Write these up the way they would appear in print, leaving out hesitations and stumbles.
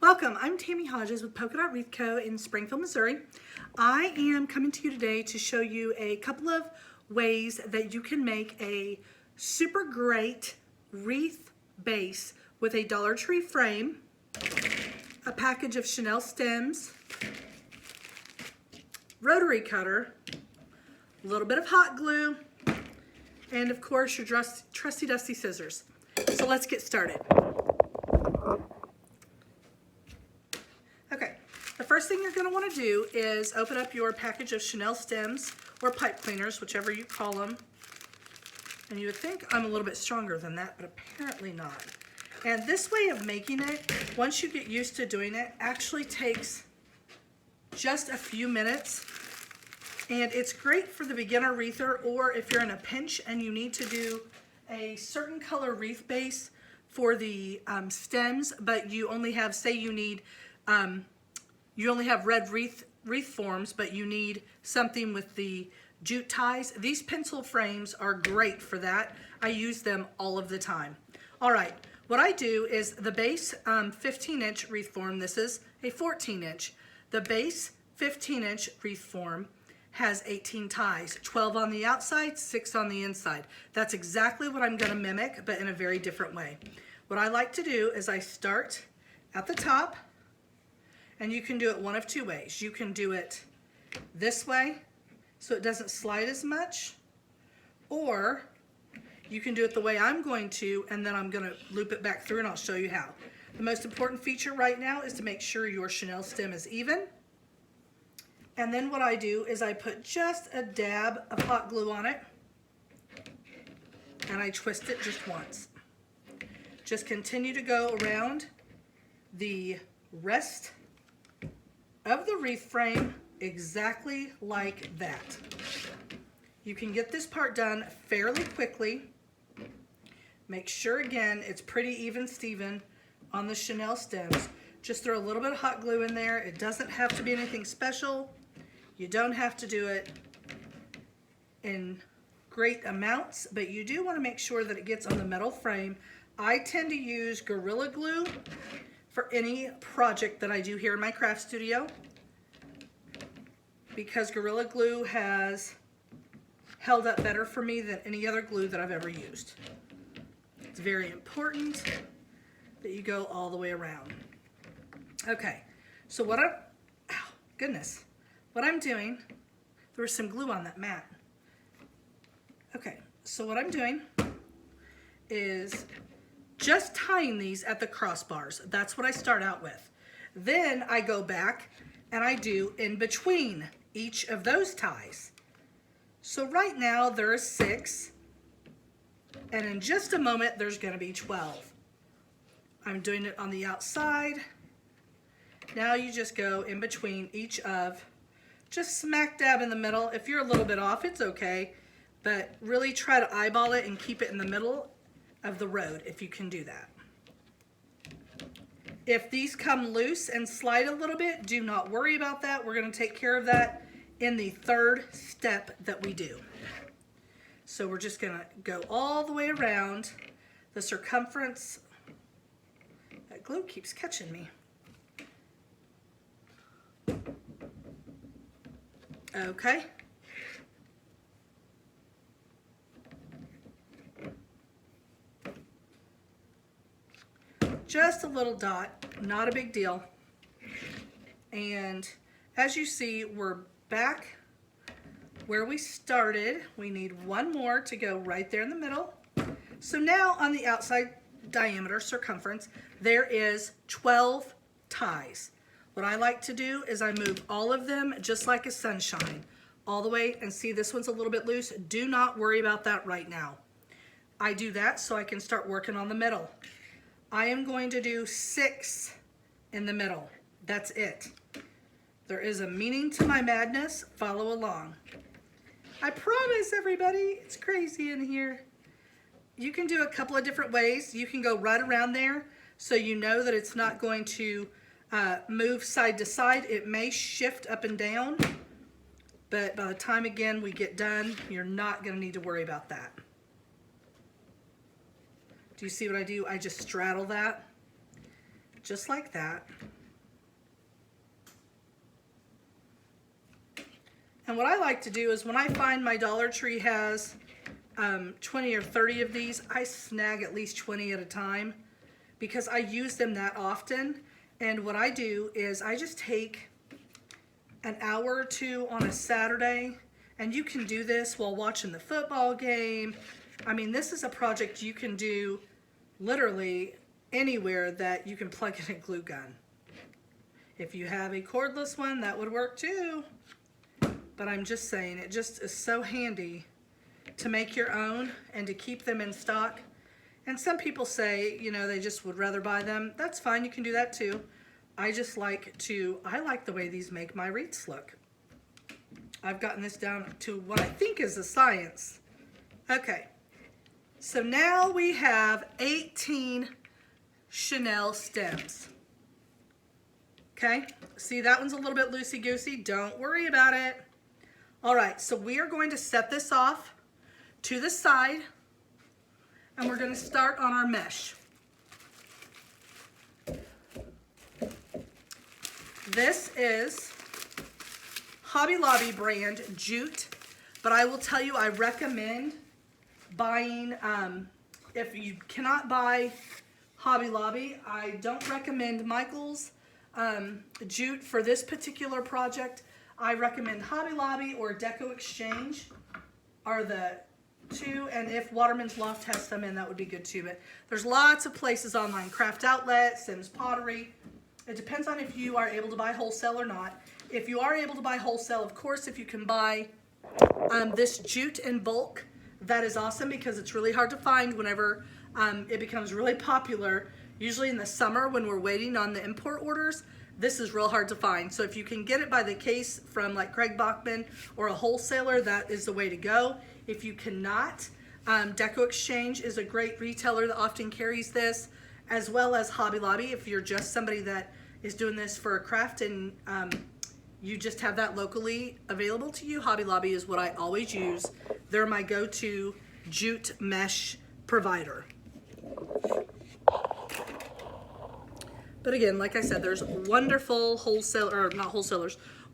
Welcome, I'm Tammy Hodges with Polka Dot Wreath Co. in Springfield, Missouri. I am coming to you today to show you a couple of ways that you can make a super great wreath base with a Dollar Tree frame, a package of Chanel stems, rotary cutter, a little bit of hot glue, and of course your trusty dusty scissors. So let's get started. Okay, the first thing you're going to want to do is open up your package of Chanel stems or pipe cleaners, whichever you call them. And you would think I'm a little bit stronger than that, but apparently not. And this way of making it, once you get used to doing it, actually takes just a few minutes. And it's great for the beginner wreather, or if you're in a pinch and you need to do a certain color wreath base for the stems, but you only have, say you only have red wreath forms, but you need something with the jute ties. These pencil frames are great for that. I use them all of the time. All right, what I do is the base 15-inch wreath form, this is a 14-inch. The base 15-inch wreath form has 18 ties, 12 on the outside, 6 on the inside. That's exactly what I'm going to mimic, but in a very different way. What I like to do is I start at the top, and you can do it one of two ways. You can do it this way, so it doesn't slide as much, or you can do it the way I'm going to, and then I'm going to loop it back through, and I'll show you how. The most important feature right now is to make sure your Chanel stem is even. And then what I do is I put just a dab of hot glue on it, and I twist it just once. Just continue to go around the rest of the wreath frame exactly like that. You can get this part done fairly quickly. Make sure again it's pretty even Steven on the Chanel stems. Just throw a little bit of hot glue in there. It doesn't have to be anything special. You don't have to do it in great amounts, but you do want to make sure that it gets on the metal frame. I tend to use Gorilla Glue for any project that I do here in my craft studio, because Gorilla Glue has held up better for me than any other glue that I've ever used. It's very important that you go all the way around. Okay, so what I'm doing, there was some glue on that mat. Okay, so what I'm doing is just tying these at the crossbars. That's what I start out with. Then I go back and I do in between each of those ties. So right now there is 6, and in just a moment there's going to be 12. I'm doing it on the outside. Now you just go in between each of, just smack dab in the middle. If you're a little bit off, it's okay, but really try to eyeball it and keep it in the middle of the road if you can do that. If these come loose and slide a little bit, do not worry about that. We're going to take care of that in the third step that we do. So we're just going to go all the way around the circumference. That glue keeps catching me. Okay. Just a little dot, not a big deal. And as you see, we're back where we started. We need one more to go right there in the middle. So now on the outside diameter, circumference, there is 12 ties. What I like to do is I move all of them just like a sunshine, all the way, and see this one's a little bit loose. Do not worry about that right now. I do that so I can start working on the middle. I am going to do 6 in the middle. That's it. There is a meaning to my madness. Follow along. I promise, everybody, it's crazy in here. You can do a couple of different ways. You can go right around there so you know that it's not going to move side to side. It may shift up and down, but by the time, again, we get done, you're not going to need to worry about that. Do you see what I do? I just straddle that just like that. And what I like to do is when I find my Dollar Tree has 20 or 30 of these, I snag at least 20 at a time because I use them that often. And what I do is I just take an hour or two on a Saturday, and you can do this while watching the football game. I mean, this is a project you can do literally anywhere that you can plug in a glue gun. If you have a cordless one, that would work too. But I'm just saying, it just is so handy to make your own and to keep them in stock. And some people say, you know, they just would rather buy them. That's fine, you can do that too. I like the way these make my wreaths look. I've gotten this down to what I think is a science. Okay, so now we have 18 chenille stems. Okay, see that one's a little bit loosey-goosey, don't worry about it. All right, so we are going to set this off to the side, and we're going to start on our mesh. This is Hobby Lobby brand jute, but I will tell you I recommend buying, if you cannot buy Hobby Lobby, I don't recommend Michael's jute for this particular project. I recommend Hobby Lobby or Deco Exchange are the two, and if Waterman's Loft has some in, that would be good too. But there's lots of places online, Craft Outlet, Sims Pottery. It depends on if you are able to buy wholesale or not. If you are able to buy wholesale, of course, if you can buy this jute in bulk, that is awesome because it's really hard to find whenever it becomes really popular. Usually in the summer when we're waiting on the import orders, this is real hard to find. So if you can get it by the case from like Craig Bachman or a wholesaler, that is the way to go. If you cannot, Deco Exchange is a great retailer that often carries this, as well as Hobby Lobby. If you're just somebody that is doing this for a craft and you just have that locally available to you, Hobby Lobby is what I always use. They're my go-to jute mesh provider. But again, like I said, there's wonderful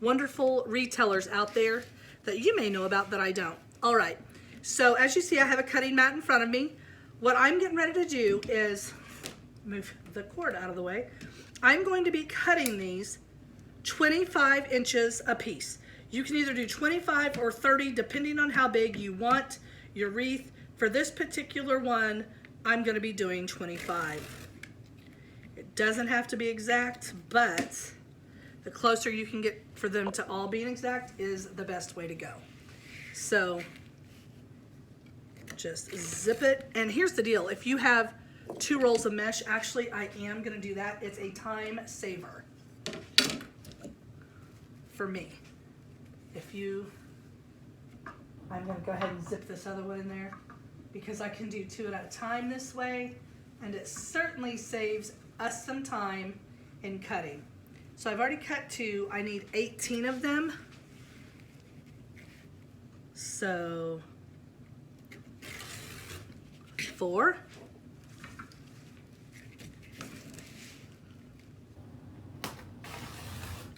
wonderful retailers out there that you may know about that I don't. All right, so as you see, I have a cutting mat in front of me. What I'm getting ready to do is move the cord out of the way. I'm going to be cutting these 25 inches a piece. You can either do 25 or 30, depending on how big you want your wreath. For this particular one, I'm going to be doing 25. It doesn't have to be exact, but the closer you can get for them to all being exact is the best way to go. So just zip it. And here's the deal. If you have 2 rolls of mesh, actually I am going to do that. It's a time saver for me. I'm going to go ahead and zip this other one in there because I can do 2 at a time this way, and it certainly saves us some time in cutting. So I've already cut 2. I need 18 of them. So 4.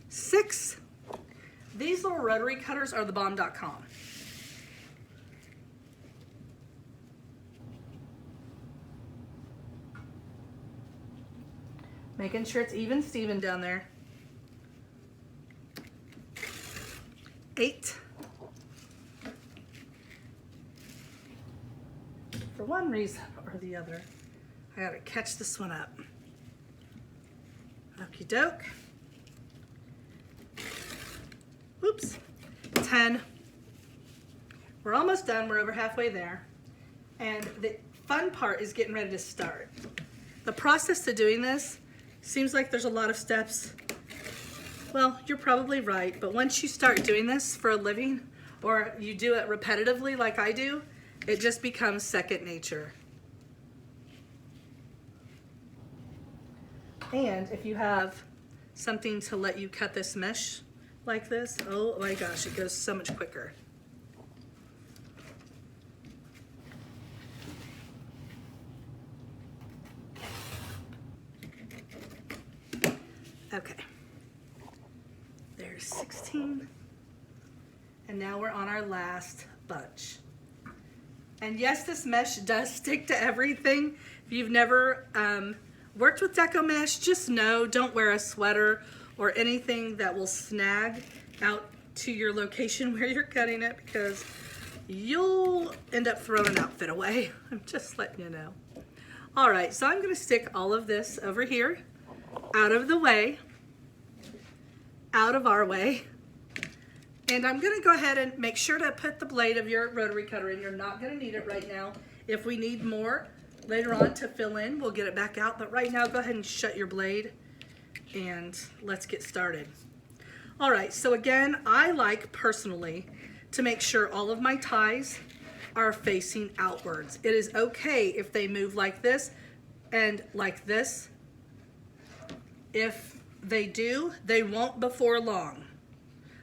6. These little rotary cutters are thebomb.com. Making sure it's even Steven down there. 8. For one reason or the other, I gotta catch this one up. Okie doke. Oops. 10. We're almost done. We're over halfway there. And the fun part is getting ready to start. The process to doing this seems like there's a lot of steps. Well, you're probably right, but once you start doing this for a living, or you do it repetitively like I do, it just becomes second nature. And if you have something to let you cut this mesh like this, oh my gosh, it goes so much quicker. Okay. There's 16. And now we're on our last bunch. And yes, this mesh does stick to everything. If you've never worked with deco mesh, just know, don't wear a sweater or anything that will snag out to your location where you're cutting it, because you'll end up throwing an outfit away. I'm just letting you know. All right, so I'm gonna stick all of this over here, out of the way, out of our way. And I'm gonna go ahead and make sure to put the blade of your rotary cutter in. You're not gonna need it right now. If we need more later on to fill in, we'll get it back out. But right now, go ahead and shut your blade and let's get started. All right, so again, I like personally to make sure all of my ties are facing outwards. It is okay if they move like this and like this. If they do, they won't before long.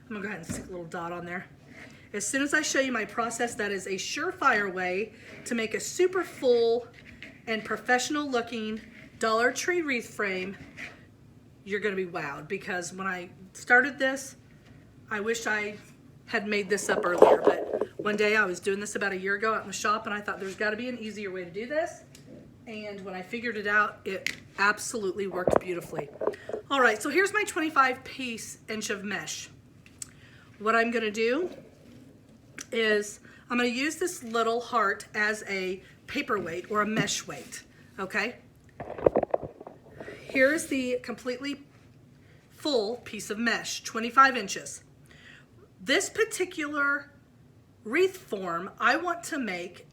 I'm gonna go ahead and stick a little dot on there. As soon as I show you my process, that is a surefire way to make a super full and professional looking Dollar Tree wreath frame. You're gonna be wowed, because when I started this, I wish I had made this up earlier, but one day I was doing this about a year ago out in the shop, and I thought there's gotta be an easier way to do this. And when I figured it out, it absolutely worked beautifully. All right, so here's my 25-inch of mesh. What I'm gonna do is I'm gonna use this little heart as a paperweight or a mesh weight, okay? Here's the completely full piece of mesh, 25 inches. This particular wreath form, I want to make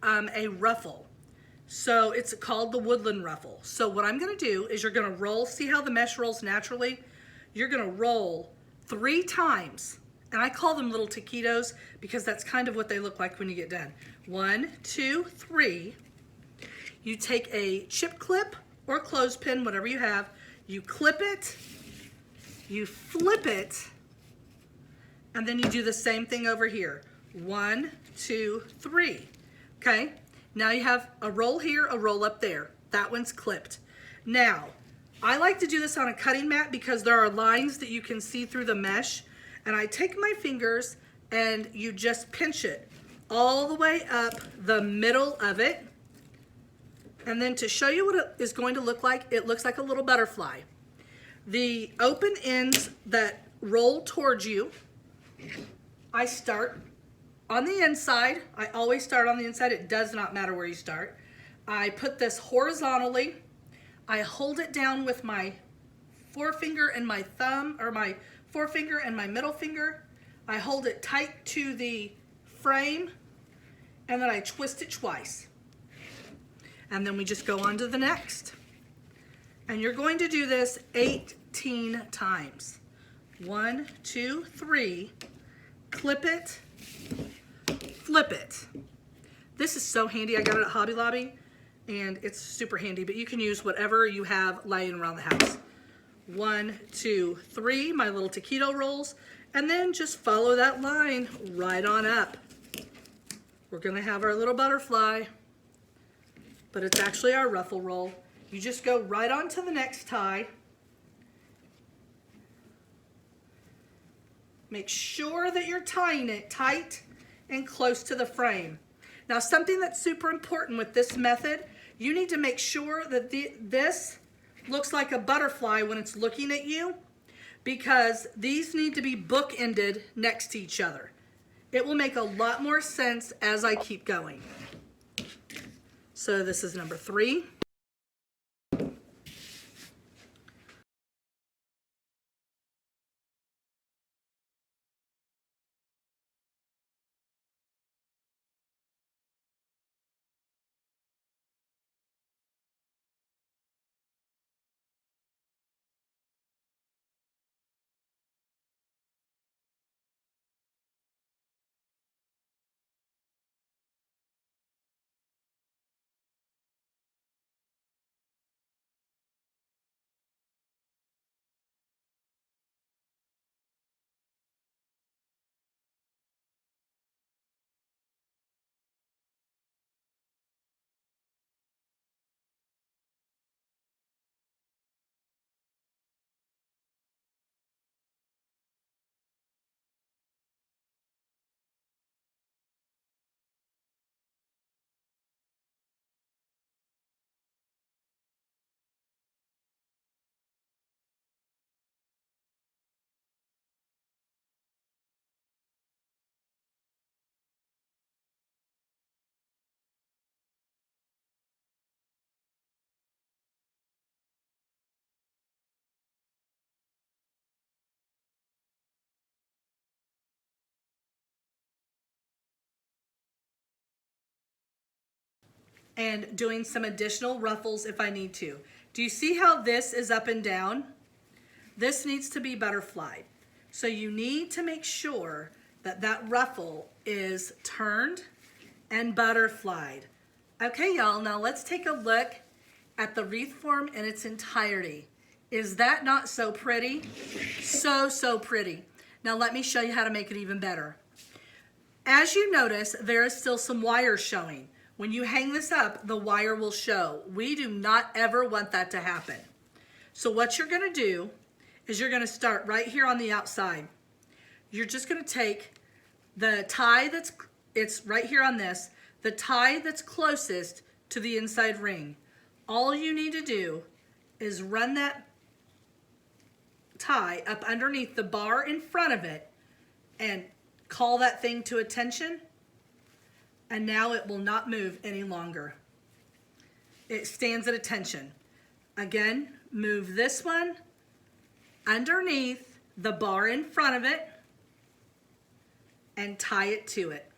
a ruffle. So it's called the woodland ruffle. So what I'm gonna do is you're gonna roll, see how the mesh rolls naturally? You're gonna roll 3 times, and I call them little taquitos because that's kind of what they look like when you get done. 1, 2, 3. You take a chip clip or a clothespin, whatever you have, you clip it, you flip it, and then you do the same thing over here. 1, 2, 3, okay? Now you have a roll here, a roll up there. That one's clipped. Now, I like to do this on a cutting mat because there are lines that you can see through the mesh, and I take my fingers and you just pinch it all the way up the middle of it. And then to show you what it is going to look like, it looks like a little butterfly. The open ends that roll towards you, I start on the inside. I always start on the inside. It does not matter where you start. I put this horizontally. I hold it down with my forefinger and my thumb, or my forefinger and my middle finger. I hold it tight to the frame, and then I twist it twice. And then we just go on to the next. And you're going to do this 18 times. 1, 2, 3, clip it, flip it. This is so handy. I got it at Hobby Lobby, and it's super handy, but you can use whatever you have laying around the house. 1, 2, 3, my little taquito rolls, and then just follow that line right on up. We're gonna have our little butterfly, but it's actually our ruffle roll. You just go right on to the next tie. Make sure that you're tying it tight and close to the frame. Now, something that's super important with this method, you need to make sure that this looks like a butterfly when it's looking at you, because these need to be bookended next to each other. It will make a lot more sense as I keep going. So this is number 3. and doing some additional ruffles if I need to. Do you see how this is up and down? This needs to be butterflied. So you need to make sure that that ruffle is turned and butterflied. Okay, y'all, now let's take a look at the wreath form in its entirety. Is that not so pretty? So pretty. Now let me show you how to make it even better. As you notice, there is still some wire showing. When you hang this up, the wire will show. We do not ever want that to happen. So what you're gonna do is you're gonna start right here on the outside. You're just gonna take the tie it's right here on this, the tie that's closest to the inside ring. All you need to do is run that tie up underneath the bar in front of it and call that thing to attention, and now it will not move any longer. It stands at attention. Again, move this one underneath the bar in front of it and tie it to it.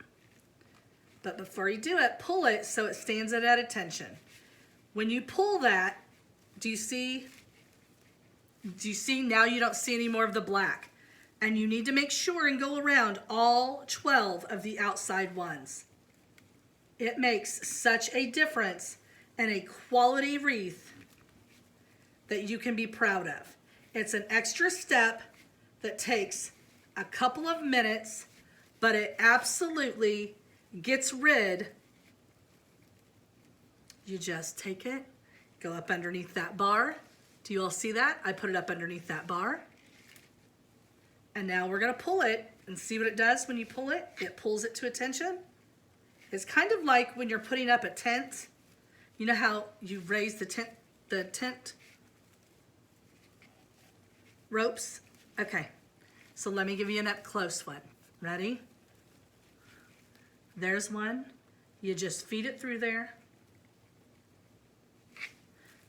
But before you do it, pull it so it stands at attention. When you pull that, do you see now you don't see any more of the black? And you need to make sure and go around all 12 of the outside ones. It makes such a difference and a quality wreath that you can be proud of. It's an extra step that takes a couple of minutes, but it absolutely gets rid. You just take it, go up underneath that bar. Do you all see that? I put it up underneath that bar. And now we're gonna pull it and see what it does when you pull it. It pulls it to attention. It's kind of like when you're putting up a tent. You know how you raise the tent ropes? Okay, so let me give you an up close one. Ready? There's one. You just feed it through there.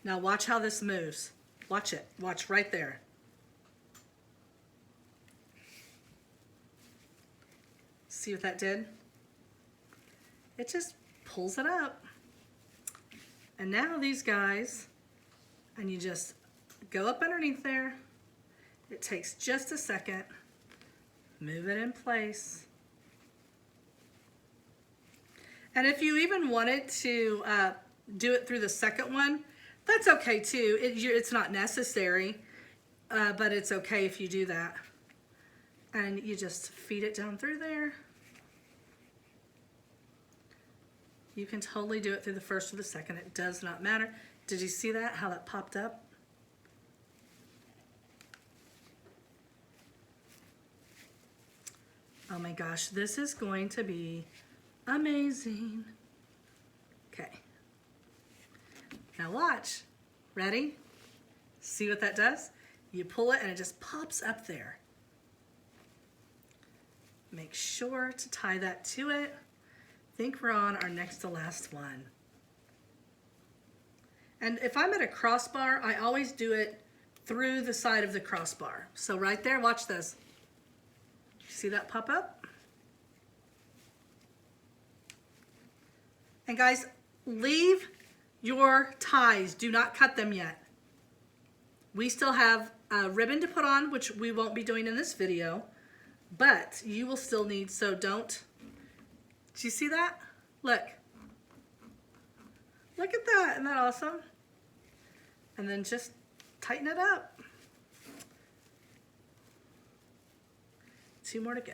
Now watch how this moves. Watch it. Watch right there. See what that did? It just pulls it up. And now these guys, and you just go up underneath there. It takes just a second. Move it in place. And if you even wanted to do it through the second one, that's okay too. It's not necessary, but it's okay if you do that. And you just feed it down through there. You can totally do it through the first or the second. It does not matter. Did you see that, how that popped up? Oh my gosh, this is going to be amazing. Okay. Now watch. Ready? See what that does? You pull it and it just pops up there. Make sure to tie that to it. I think we're on our next to last one. And if I'm at a crossbar, I always do it through the side of the crossbar. So right there, watch this. See that pop up? And guys, leave your ties. Do not cut them yet. We still have a ribbon to put on, which we won't be doing in this video, but you will still need, so don't. Do you see that? Look. Look at that. Isn't that awesome? And then just tighten it up. 2 more to go.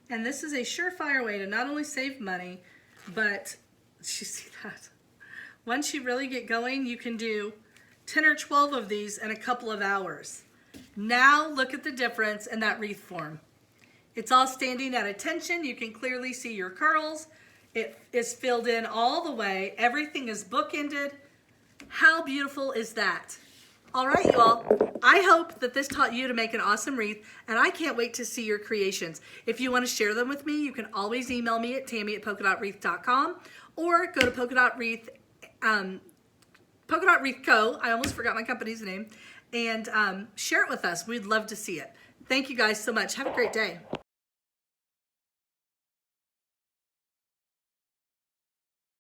And this is a surefire way to not only save money, but you see that? Once you really get going, you can do 10 or 12 of these in a couple of hours. Now look at the difference in that wreath form. It's all standing at attention. You can clearly see your curls. It is filled in all the way. Everything is bookended. How beautiful is that? All right, you all. I hope that this taught you to make an awesome wreath, and I can't wait to see your creations. If you want to share them with me, you can always email me at tammy@polkadotwreath.com or go to Polka Dot Wreath Co. I almost forgot my company's name. And share it with us. We'd love to see it. Thank you guys so much. Have a great day.